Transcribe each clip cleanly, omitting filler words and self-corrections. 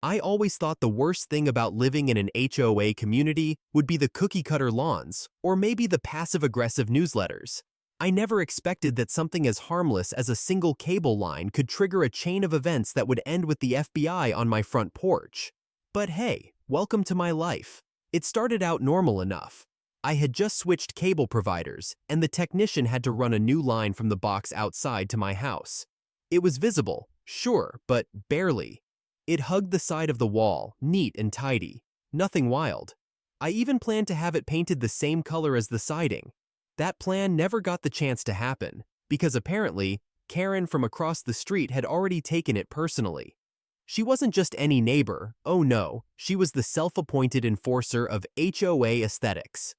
I always thought the worst thing about living in an HOA community would be the cookie-cutter lawns, or maybe the passive-aggressive newsletters. I never expected that something as harmless as a single cable line could trigger a chain of events that would end with the FBI on my front porch. But hey, welcome to my life. It started out normal enough. I had just switched cable providers, and the technician had to run a new line from the box outside to my house. It was visible, sure, but barely. It hugged the side of the wall, neat and tidy. Nothing wild. I even planned to have it painted the same color as the siding. That plan never got the chance to happen, because apparently, Karen from across the street had already taken it personally. She wasn't just any neighbor, oh no, she was the self-appointed enforcer of HOA aesthetics.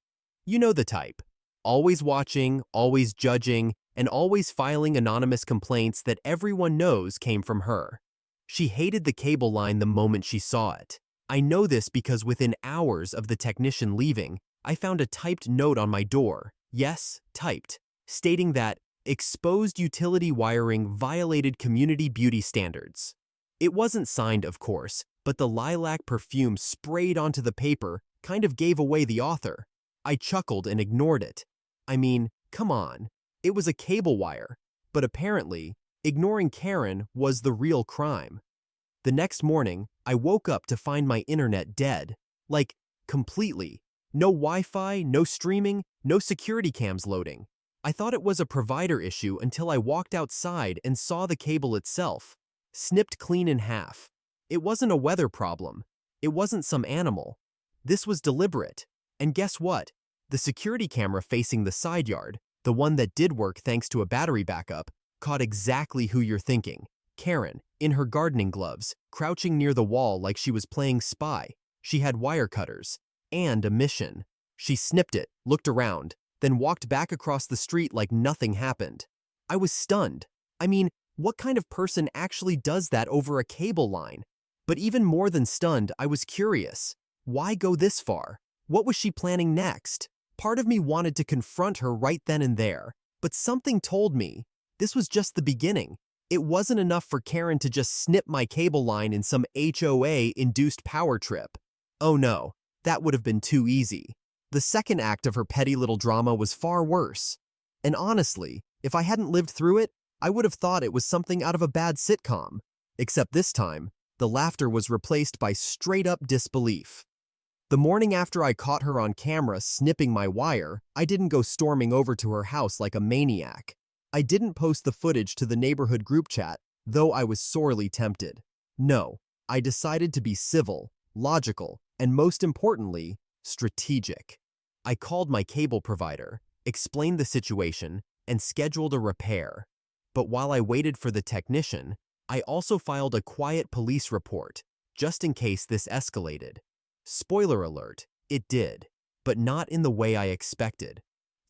You know the type. Always watching, always judging, and always filing anonymous complaints that everyone knows came from her. She hated the cable line the moment she saw it. I know this because within hours of the technician leaving, I found a typed note on my door, yes, typed, stating that exposed utility wiring violated community beauty standards. It wasn't signed, of course, but the lilac perfume sprayed onto the paper kind of gave away the author. I chuckled and ignored it. I mean, come on, it was a cable wire, but apparently, ignoring Karen was the real crime. The next morning, I woke up to find my internet dead. Like, completely. No Wi-Fi, no streaming, no security cams loading. I thought it was a provider issue until I walked outside and saw the cable itself, snipped clean in half. It wasn't a weather problem. It wasn't some animal. This was deliberate. And guess what? The security camera facing the side yard, the one that did work thanks to a battery backup, caught exactly who you're thinking. Karen, in her gardening gloves, crouching near the wall like she was playing spy. She had wire cutters. And a mission. She snipped it, looked around, then walked back across the street like nothing happened. I was stunned. I mean, what kind of person actually does that over a cable line? But even more than stunned, I was curious. Why go this far? What was she planning next? Part of me wanted to confront her right then and there, but something told me this was just the beginning. It wasn't enough for Karen to just snip my cable line in some HOA-induced power trip. Oh no, that would have been too easy. The second act of her petty little drama was far worse. And honestly, if I hadn't lived through it, I would have thought it was something out of a bad sitcom. Except this time, the laughter was replaced by straight-up disbelief. The morning after I caught her on camera snipping my wire, I didn't go storming over to her house like a maniac. I didn't post the footage to the neighborhood group chat, though I was sorely tempted. No, I decided to be civil, logical, and most importantly, strategic. I called my cable provider, explained the situation, and scheduled a repair. But while I waited for the technician, I also filed a quiet police report, just in case this escalated. Spoiler alert, it did, but not in the way I expected.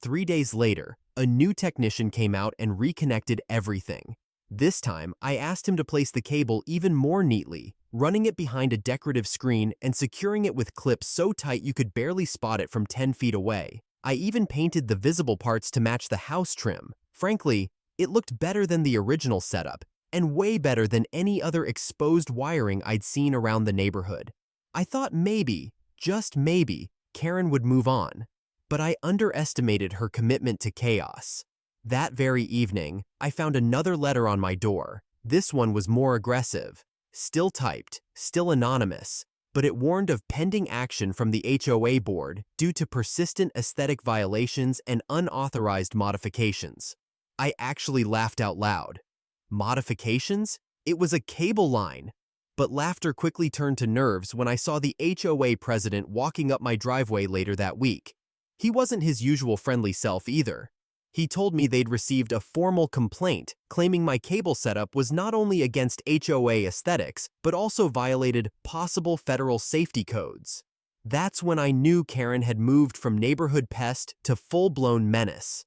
3 days later, a new technician came out and reconnected everything. This time, I asked him to place the cable even more neatly, running it behind a decorative screen and securing it with clips so tight you could barely spot it from 10 feet away. I even painted the visible parts to match the house trim. Frankly, it looked better than the original setup, and way better than any other exposed wiring I'd seen around the neighborhood. I thought maybe, just maybe, Karen would move on. But I underestimated her commitment to chaos. That very evening, I found another letter on my door. This one was more aggressive. Still typed, still anonymous, but it warned of pending action from the HOA board due to persistent aesthetic violations and unauthorized modifications. I actually laughed out loud. Modifications? It was a cable line. But laughter quickly turned to nerves when I saw the HOA president walking up my driveway later that week. He wasn't his usual friendly self either. He told me they'd received a formal complaint claiming my cable setup was not only against HOA aesthetics, but also violated possible federal safety codes. That's when I knew Karen had moved from neighborhood pest to full-blown menace.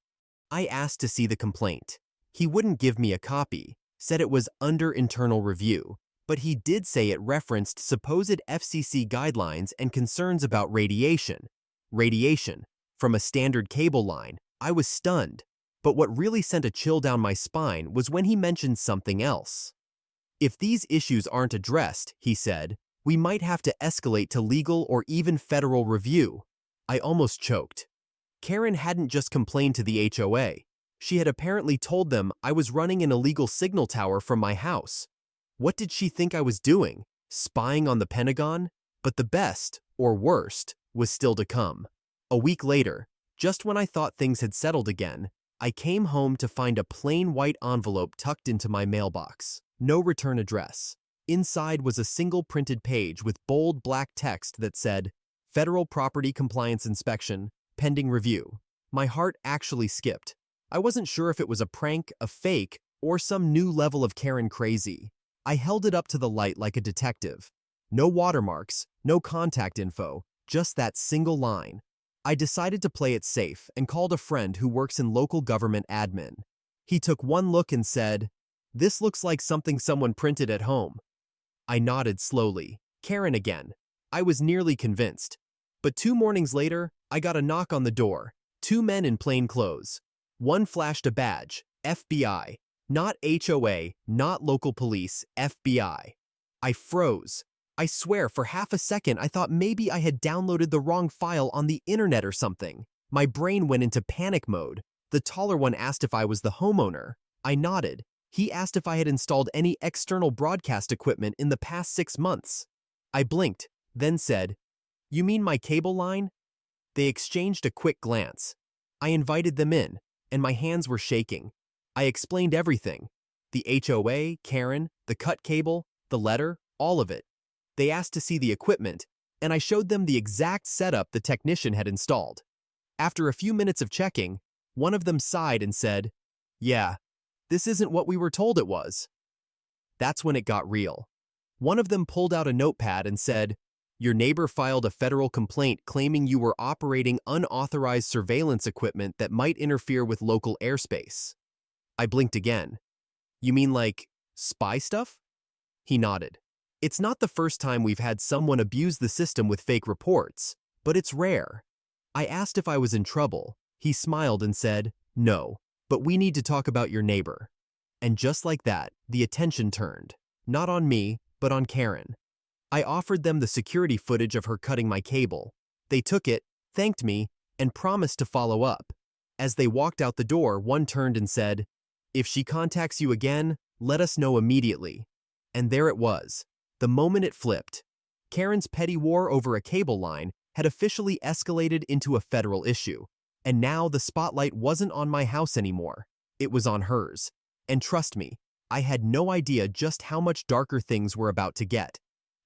I asked to see the complaint. He wouldn't give me a copy, said it was under internal review, but he did say it referenced supposed FCC guidelines and concerns about radiation. Radiation from a standard cable line. I was stunned, but what really sent a chill down my spine was when he mentioned something else. If these issues aren't addressed, he said, We might have to escalate to legal or even federal review. I almost choked. Karen hadn't just complained to the HOA. She had apparently told them I was running an illegal signal tower from my house. What did she think I was doing? Spying on the Pentagon? But the best, or worst, was still to come. A week later, just when I thought things had settled again, I came home to find a plain white envelope tucked into my mailbox. No return address. Inside was a single printed page with bold black text that said, Federal Property Compliance Inspection, pending review. My heart actually skipped. I wasn't sure if it was a prank, a fake, or some new level of Karen crazy. I held it up to the light like a detective. No watermarks, no contact info, just that single line. I decided to play it safe and called a friend who works in local government admin. He took one look and said, "This looks like something someone printed at home." I nodded slowly. Karen again. I was nearly convinced. But 2 mornings later, I got a knock on the door. 2 men in plain clothes. One flashed a badge, FBI. Not HOA, not local police, FBI. I froze. I swear, for half a second, I thought maybe I had downloaded the wrong file on the internet or something. My brain went into panic mode. The taller one asked if I was the homeowner. I nodded. He asked if I had installed any external broadcast equipment in the past 6 months. I blinked, then said, "You mean my cable line?" They exchanged a quick glance. I invited them in, and my hands were shaking. I explained everything. The HOA, Karen, the cut cable, the letter, all of it. They asked to see the equipment, and I showed them the exact setup the technician had installed. After a few minutes of checking, one of them sighed and said, "Yeah, this isn't what we were told it was." That's when it got real. One of them pulled out a notepad and said, "Your neighbor filed a federal complaint claiming you were operating unauthorized surveillance equipment that might interfere with local airspace." I blinked again. "You mean like spy stuff?" He nodded. "It's not the first time we've had someone abuse the system with fake reports, but it's rare." I asked if I was in trouble. He smiled and said, "No, but we need to talk about your neighbor." And just like that, the attention turned. Not on me, but on Karen. I offered them the security footage of her cutting my cable. They took it, thanked me, and promised to follow up. As they walked out the door, one turned and said, "If she contacts you again, let us know immediately." And there it was. The moment it flipped. Karen's petty war over a cable line had officially escalated into a federal issue. And now the spotlight wasn't on my house anymore. It was on hers. And trust me, I had no idea just how much darker things were about to get.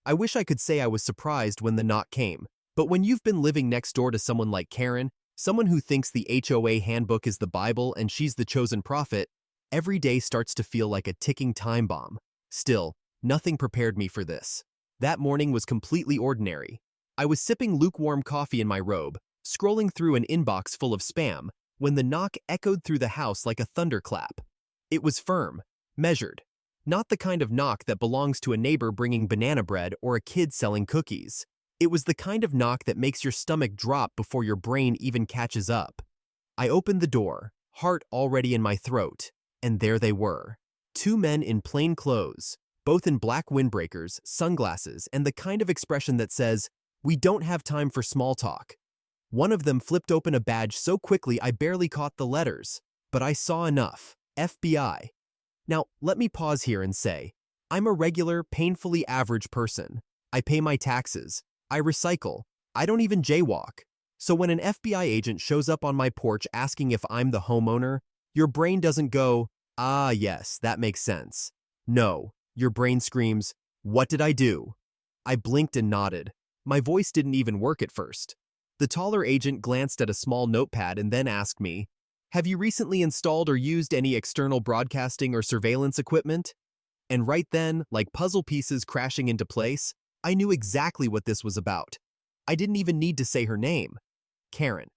I wish I could say I was surprised when the knock came, but when you've been living next door to someone like Karen, someone who thinks the HOA handbook is the Bible and she's the chosen prophet, every day starts to feel like a ticking time bomb. Still, nothing prepared me for this. That morning was completely ordinary. I was sipping lukewarm coffee in my robe, scrolling through an inbox full of spam, when the knock echoed through the house like a thunderclap. It was firm, measured. Not the kind of knock that belongs to a neighbor bringing banana bread or a kid selling cookies. It was the kind of knock that makes your stomach drop before your brain even catches up. I opened the door, heart already in my throat, and there they were. 2 men in plain clothes, both in black windbreakers, sunglasses, and the kind of expression that says, "We don't have time for small talk." One of them flipped open a badge so quickly I barely caught the letters, but I saw enough. FBI. Now, let me pause here and say, I'm a regular, painfully average person. I pay my taxes. I recycle. I don't even jaywalk. So when an FBI agent shows up on my porch asking if I'm the homeowner, your brain doesn't go, "Ah, yes, that makes sense." No, your brain screams, "What did I do?" I blinked and nodded. My voice didn't even work at first. The taller agent glanced at a small notepad and then asked me, "Have you recently installed or used any external broadcasting or surveillance equipment?" And right then, like puzzle pieces crashing into place, I knew exactly what this was about. I didn't even need to say her name. Karen.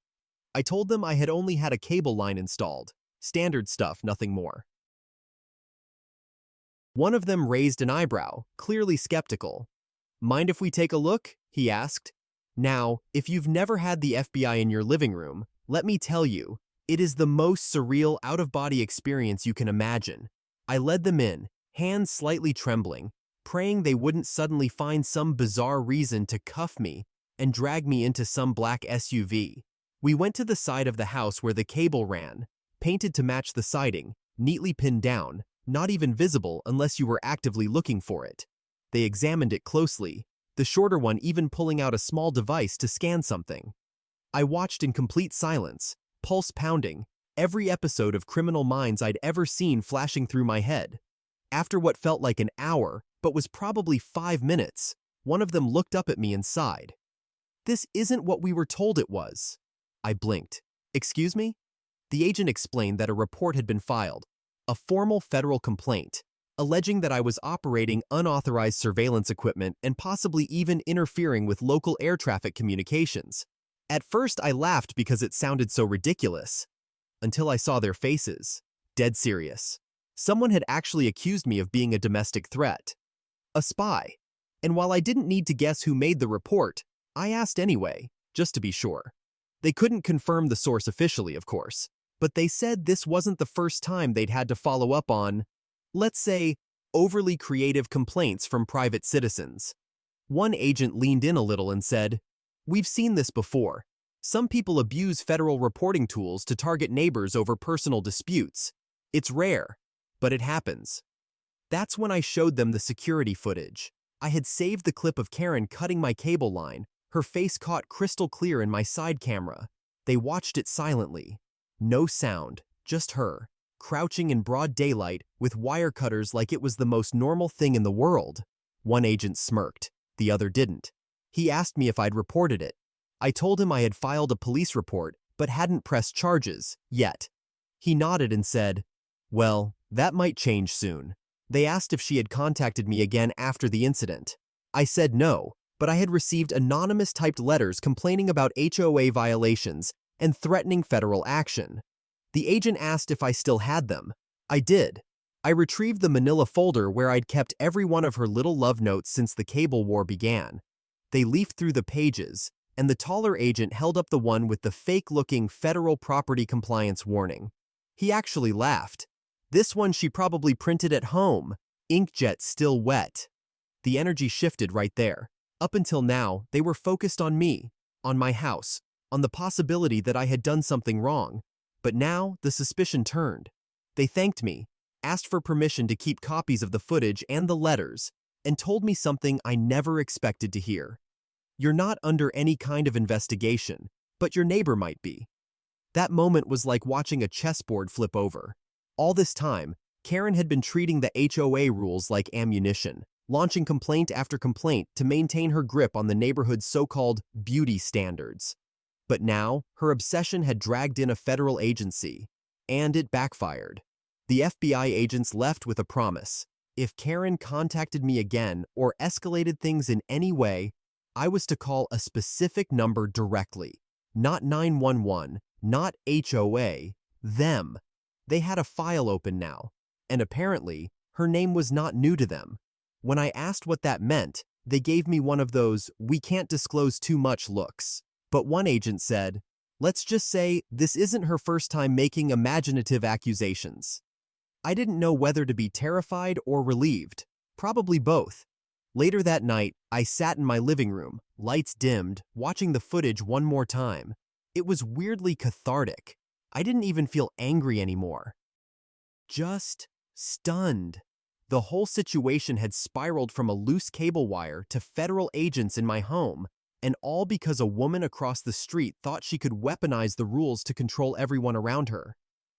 I told them I had only had a cable line installed. Standard stuff, nothing more. One of them raised an eyebrow, clearly skeptical. "Mind if we take a look?" he asked. Now, if you've never had the FBI in your living room, let me tell you, it is the most surreal out-of-body experience you can imagine. I led them in, hands slightly trembling, praying they wouldn't suddenly find some bizarre reason to cuff me and drag me into some black SUV. We went to the side of the house where the cable ran, painted to match the siding, neatly pinned down, not even visible unless you were actively looking for it. They examined it closely, the shorter one even pulling out a small device to scan something. I watched in complete silence, pulse pounding, every episode of Criminal Minds I'd ever seen flashing through my head. After what felt like an hour, but was probably 5 minutes, one of them looked up at me and sighed. "This isn't what we were told it was." I blinked. "Excuse me?" The agent explained that a report had been filed, a formal federal complaint, alleging that I was operating unauthorized surveillance equipment and possibly even interfering with local air traffic communications. At first, I laughed because it sounded so ridiculous, until I saw their faces. Dead serious. Someone had actually accused me of being a domestic threat. A spy. And while I didn't need to guess who made the report, I asked anyway, just to be sure. They couldn't confirm the source officially, of course, but they said this wasn't the first time they'd had to follow up on, let's say, overly creative complaints from private citizens. One agent leaned in a little and said, "We've seen this before. Some people abuse federal reporting tools to target neighbors over personal disputes. It's rare, but it happens." That's when I showed them the security footage. I had saved the clip of Karen cutting my cable line, her face caught crystal clear in my side camera. They watched it silently. No sound, just her, crouching in broad daylight with wire cutters like it was the most normal thing in the world. One agent smirked, the other didn't. He asked me if I'd reported it. I told him I had filed a police report but hadn't pressed charges, yet. He nodded and said, "Well, that might change soon." They asked if she had contacted me again after the incident. I said no, but I had received anonymous typed letters complaining about HOA violations and threatening federal action. The agent asked if I still had them. I did. I retrieved the manila folder where I'd kept every one of her little love notes since the cable war began. They leafed through the pages, and the taller agent held up the one with the fake-looking federal property compliance warning. He actually laughed. "This one she probably printed at home, inkjet still wet." The energy shifted right there. Up until now, they were focused on me, on my house, on the possibility that I had done something wrong. But now, the suspicion turned. They thanked me, asked for permission to keep copies of the footage and the letters, and told me something I never expected to hear. "You're not under any kind of investigation, but your neighbor might be." That moment was like watching a chessboard flip over. All this time, Karen had been treating the HOA rules like ammunition, launching complaint after complaint to maintain her grip on the neighborhood's so-called beauty standards. But now, her obsession had dragged in a federal agency, and it backfired. The FBI agents left with a promise. If Karen contacted me again or escalated things in any way, I was to call a specific number directly. Not 911, not HOA, them. They had a file open now, and apparently, her name was not new to them. When I asked what that meant, they gave me one of those "we can't disclose too much" looks. But one agent said, "Let's just say this isn't her first time making imaginative accusations." I didn't know whether to be terrified or relieved, probably both. Later that night, I sat in my living room, lights dimmed, watching the footage one more time. It was weirdly cathartic. I didn't even feel angry anymore. Just stunned. The whole situation had spiraled from a loose cable wire to federal agents in my home, and all because a woman across the street thought she could weaponize the rules to control everyone around her.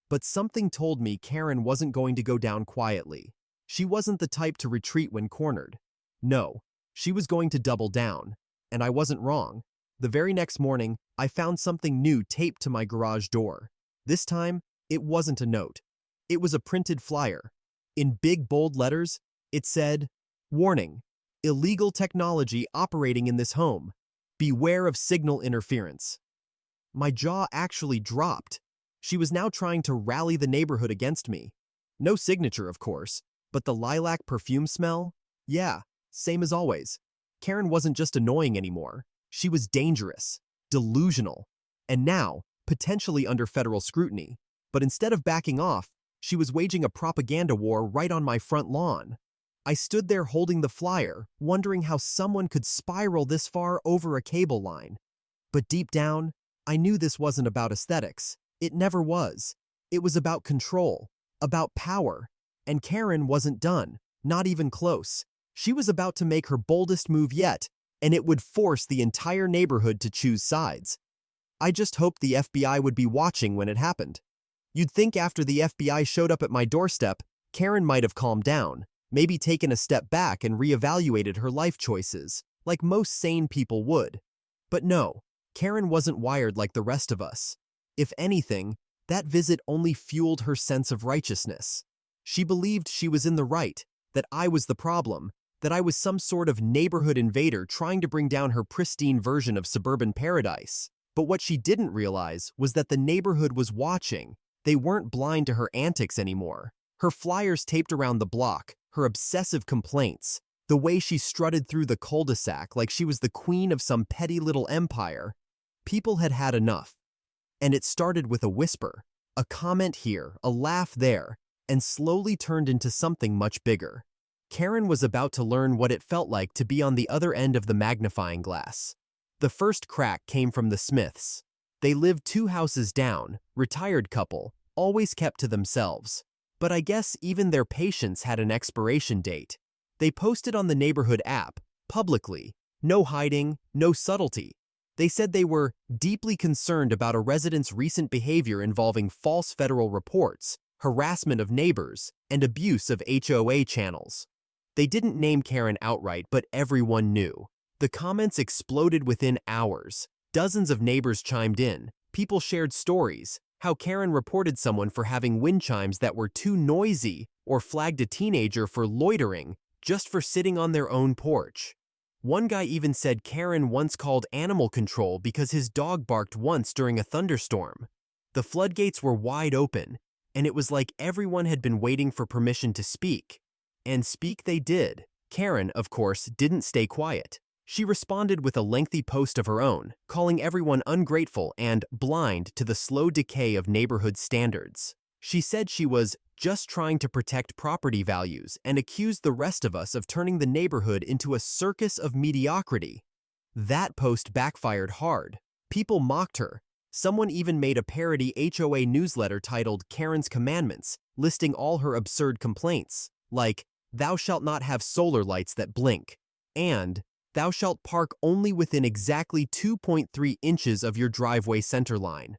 But something told me Karen wasn't going to go down quietly. She wasn't the type to retreat when cornered. No, she was going to double down, and I wasn't wrong. The very next morning, I found something new taped to my garage door. This time, it wasn't a note. It was a printed flyer. In big bold letters, it said, "Warning, illegal technology operating in this home. Beware of signal interference." My jaw actually dropped. She was now trying to rally the neighborhood against me. No signature, of course, but the lilac perfume smell? Yeah, same as always. Karen wasn't just annoying anymore. She was dangerous, delusional, and now, potentially under federal scrutiny. But instead of backing off, she was waging a propaganda war right on my front lawn. I stood there holding the flyer, wondering how someone could spiral this far over a cable line. But deep down, I knew this wasn't about aesthetics. It never was. It was about control, about power. And Karen wasn't done, not even close. She was about to make her boldest move yet, and it would force the entire neighborhood to choose sides. I just hoped the FBI would be watching when it happened. You'd think after the FBI showed up at my doorstep, Karen might have calmed down, maybe taken a step back and reevaluated her life choices, like most sane people would. But no, Karen wasn't wired like the rest of us. If anything, that visit only fueled her sense of righteousness. She believed she was in the right, that I was the problem, that I was some sort of neighborhood invader trying to bring down her pristine version of suburban paradise. But what she didn't realize was that the neighborhood was watching. They weren't blind to her antics anymore. Her flyers taped around the block, her obsessive complaints, the way she strutted through the cul-de-sac like she was the queen of some petty little empire. People had had enough. And it started with a whisper, a comment here, a laugh there, and slowly turned into something much bigger. Karen was about to learn what it felt like to be on the other end of the magnifying glass. The first crack came from the Smiths. They lived 2 houses down, retired couple, always kept to themselves. But I guess even their patience had an expiration date. They posted on the neighborhood app, publicly, no hiding, no subtlety. They said they were deeply concerned about a resident's recent behavior involving false federal reports, harassment of neighbors, and abuse of HOA channels. They didn't name Karen outright, but everyone knew. The comments exploded within hours. Dozens of neighbors chimed in. People shared stories, how Karen reported someone for having wind chimes that were too noisy or flagged a teenager for loitering just for sitting on their own porch. One guy even said Karen once called animal control because his dog barked once during a thunderstorm. The floodgates were wide open, and it was like everyone had been waiting for permission to speak. And speak they did. Karen, of course, didn't stay quiet. She responded with a lengthy post of her own, calling everyone ungrateful and blind to the slow decay of neighborhood standards. She said she was just trying to protect property values and accused the rest of us of turning the neighborhood into a circus of mediocrity. That post backfired hard. People mocked her. Someone even made a parody HOA newsletter titled Karen's Commandments, listing all her absurd complaints, like, "Thou shalt not have solar lights that blink," and "Thou shalt park only within exactly 2.3 inches of your driveway center line."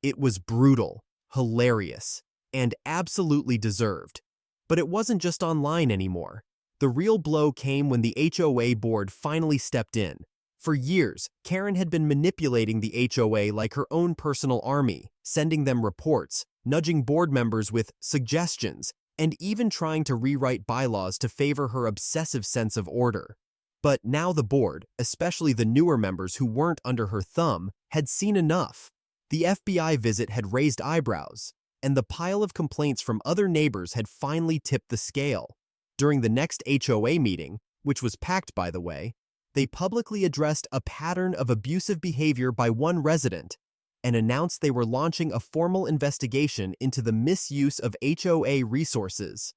It was brutal, hilarious, and absolutely deserved. But it wasn't just online anymore. The real blow came when the HOA board finally stepped in. For years, Karen had been manipulating the HOA like her own personal army, sending them reports, nudging board members with suggestions, and even trying to rewrite bylaws to favor her obsessive sense of order. But now the board, especially the newer members who weren't under her thumb, had seen enough. The FBI visit had raised eyebrows, and the pile of complaints from other neighbors had finally tipped the scale. During the next HOA meeting, which was packed by the way, they publicly addressed a pattern of abusive behavior by one resident and announced they were launching a formal investigation into the misuse of HOA resources.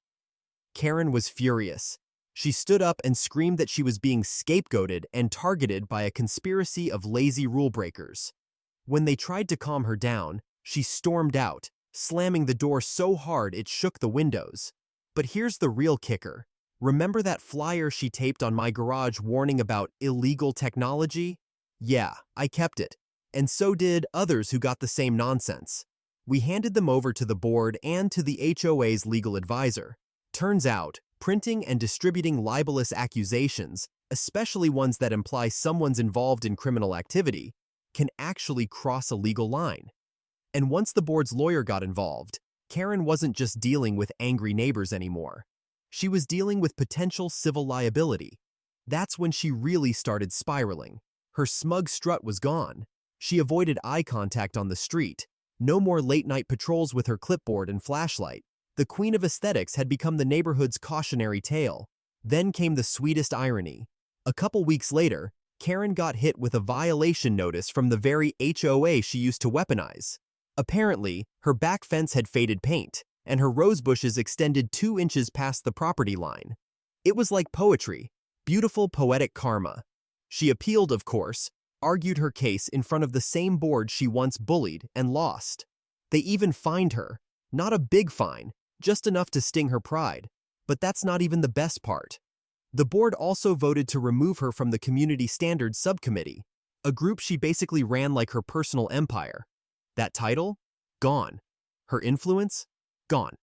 Karen was furious. She stood up and screamed that she was being scapegoated and targeted by a conspiracy of lazy rule breakers. When they tried to calm her down, she stormed out, slamming the door so hard it shook the windows. But here's the real kicker. Remember that flyer she taped on my garage warning about illegal technology? Yeah, I kept it. And so did others who got the same nonsense. We handed them over to the board and to the HOA's legal advisor. Turns out, printing and distributing libelous accusations, especially ones that imply someone's involved in criminal activity, can actually cross a legal line. And once the board's lawyer got involved, Karen wasn't just dealing with angry neighbors anymore. She was dealing with potential civil liability. That's when she really started spiraling. Her smug strut was gone. She avoided eye contact on the street. No more late-night patrols with her clipboard and flashlight. The queen of aesthetics had become the neighborhood's cautionary tale. Then came the sweetest irony. A couple weeks later, Karen got hit with a violation notice from the very HOA she used to weaponize. Apparently, her back fence had faded paint, and her rose bushes extended 2 inches past the property line. It was like poetry, beautiful poetic karma. She appealed, of course, argued her case in front of the same board she once bullied and lost. They even fined her, not a big fine, just enough to sting her pride. But that's not even the best part. The board also voted to remove her from the Community Standards Subcommittee, a group she basically ran like her personal empire. That title? Gone. Her influence? Gone.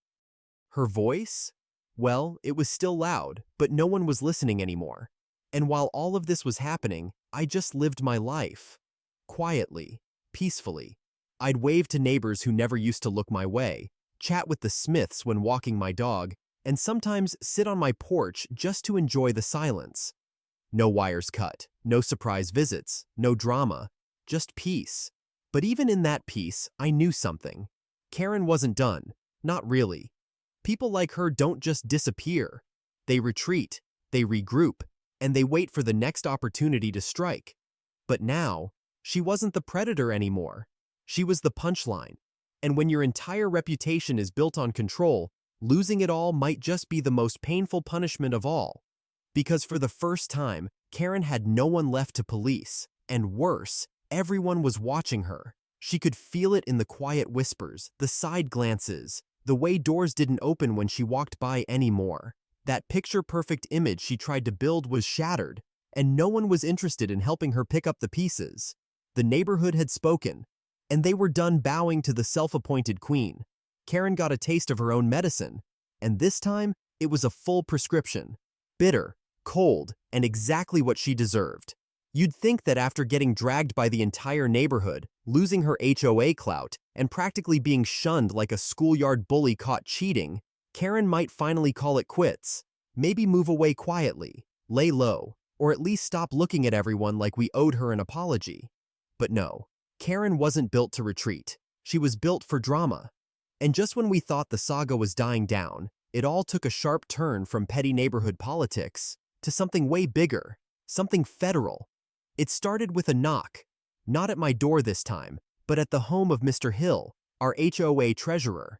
Her voice? Well, it was still loud, but no one was listening anymore. And while all of this was happening, I just lived my life. Quietly, peacefully. I'd wave to neighbors who never used to look my way, chat with the Smiths when walking my dog, and sometimes sit on my porch just to enjoy the silence. No wires cut, no surprise visits, no drama, just peace. But even in that peace, I knew something. Karen wasn't done. Not really. People like her don't just disappear. They retreat, they regroup, and they wait for the next opportunity to strike. But now, she wasn't the predator anymore. She was the punchline. And when your entire reputation is built on control, losing it all might just be the most painful punishment of all. Because for the first time, Karen had no one left to police. And worse, everyone was watching her. She could feel it in the quiet whispers, the side glances, the way doors didn't open when she walked by anymore. That picture-perfect image she tried to build was shattered, and no one was interested in helping her pick up the pieces. The neighborhood had spoken, and they were done bowing to the self-appointed queen. Karen got a taste of her own medicine, and this time, it was a full prescription. Bitter, cold, and exactly what she deserved. You'd think that after getting dragged by the entire neighborhood, losing her HOA clout, and practically being shunned like a schoolyard bully caught cheating, Karen might finally call it quits. Maybe move away quietly, lay low, or at least stop looking at everyone like we owed her an apology. But no, Karen wasn't built to retreat. She was built for drama. And just when we thought the saga was dying down, it all took a sharp turn from petty neighborhood politics to something way bigger, something federal. It started with a knock, not at my door this time, but at the home of Mr. Hill, our HOA treasurer.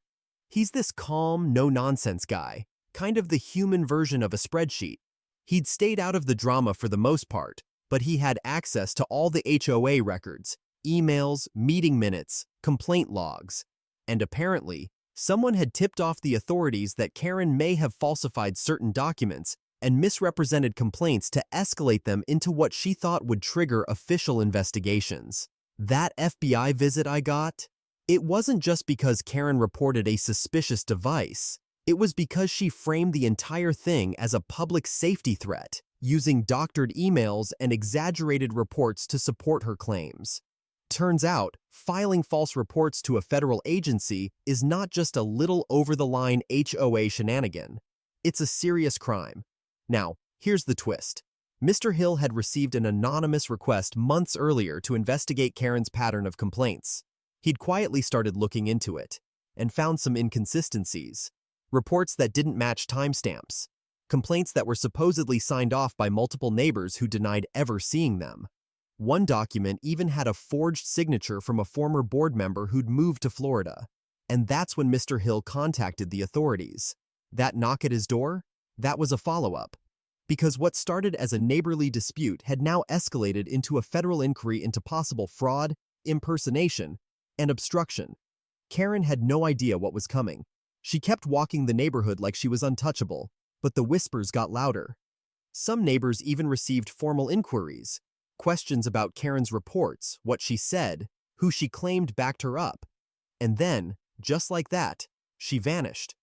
He's this calm, no-nonsense guy, kind of the human version of a spreadsheet. He'd stayed out of the drama for the most part, but he had access to all the HOA records, emails, meeting minutes, complaint logs. And apparently, someone had tipped off the authorities that Karen may have falsified certain documents and misrepresented complaints to escalate them into what she thought would trigger official investigations. That FBI visit I got? It wasn't just because Karen reported a suspicious device. It was because she framed the entire thing as a public safety threat, using doctored emails and exaggerated reports to support her claims. Turns out, filing false reports to a federal agency is not just a little over-the-line HOA shenanigan. It's a serious crime. Now, here's the twist. Mr. Hill had received an anonymous request months earlier to investigate Karen's pattern of complaints. He'd quietly started looking into it and found some inconsistencies. Reports that didn't match timestamps. Complaints that were supposedly signed off by multiple neighbors who denied ever seeing them. One document even had a forged signature from a former board member who'd moved to Florida. And that's when Mr. Hill contacted the authorities. That knock at his door? That was a follow-up. Because what started as a neighborly dispute had now escalated into a federal inquiry into possible fraud, impersonation, and obstruction. Karen had no idea what was coming. She kept walking the neighborhood like she was untouchable, but the whispers got louder. Some neighbors even received formal inquiries. Questions about Karen's reports, what she said, who she claimed backed her up. And then, just like that, she vanished.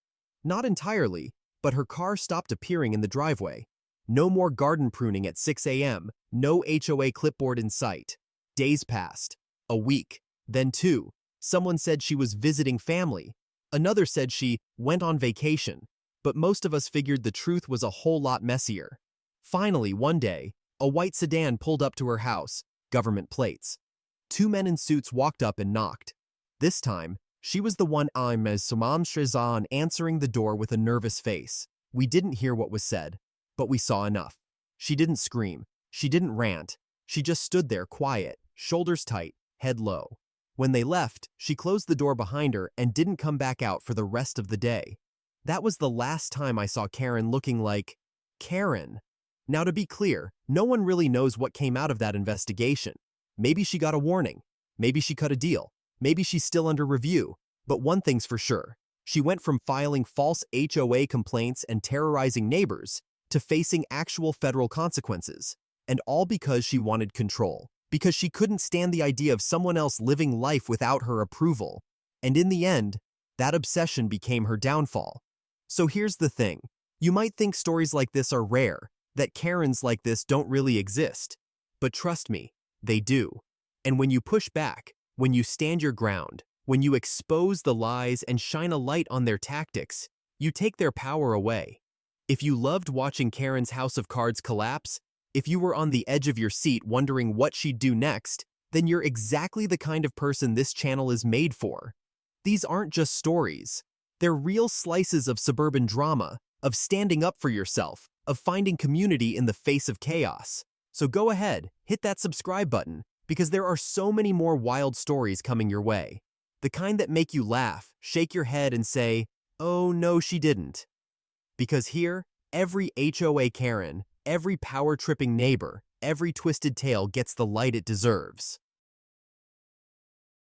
Not entirely, but her car stopped appearing in the driveway. No more garden pruning at 6 a.m., no HOA clipboard in sight. Days passed. A week. Then 2. Someone said she was visiting family. Another said she went on vacation. But most of us figured the truth was a whole lot messier. Finally, one day, a white sedan pulled up to her house, government plates. 2 men in suits walked up and knocked. This time, she was the one as Samam Shazan answering the door with a nervous face. We didn't hear what was said, but we saw enough. She didn't scream. She didn't rant. She just stood there quiet, shoulders tight, head low. When they left, she closed the door behind her and didn't come back out for the rest of the day. That was the last time I saw Karen looking like Karen. Now, to be clear, no one really knows what came out of that investigation. Maybe she got a warning. Maybe she cut a deal. Maybe she's still under review. But one thing's for sure. She went from filing false HOA complaints and terrorizing neighbors to facing actual federal consequences. And all because she wanted control. Because she couldn't stand the idea of someone else living life without her approval. And in the end, that obsession became her downfall. So here's the thing. You might think stories like this are rare, that Karens like this don't really exist. But trust me, they do. And when you push back, when you stand your ground, when you expose the lies and shine a light on their tactics, you take their power away. If you loved watching Karen's house of cards collapse, if you were on the edge of your seat wondering what she'd do next, then you're exactly the kind of person this channel is made for. These aren't just stories. They're real slices of suburban drama, of standing up for yourself, of finding community in the face of chaos. So go ahead, hit that subscribe button, because there are so many more wild stories coming your way. The kind that make you laugh, shake your head, and say, "Oh, no, she didn't." Because here, every HOA Karen, every power-tripping neighbor, every twisted tale gets the light it deserves.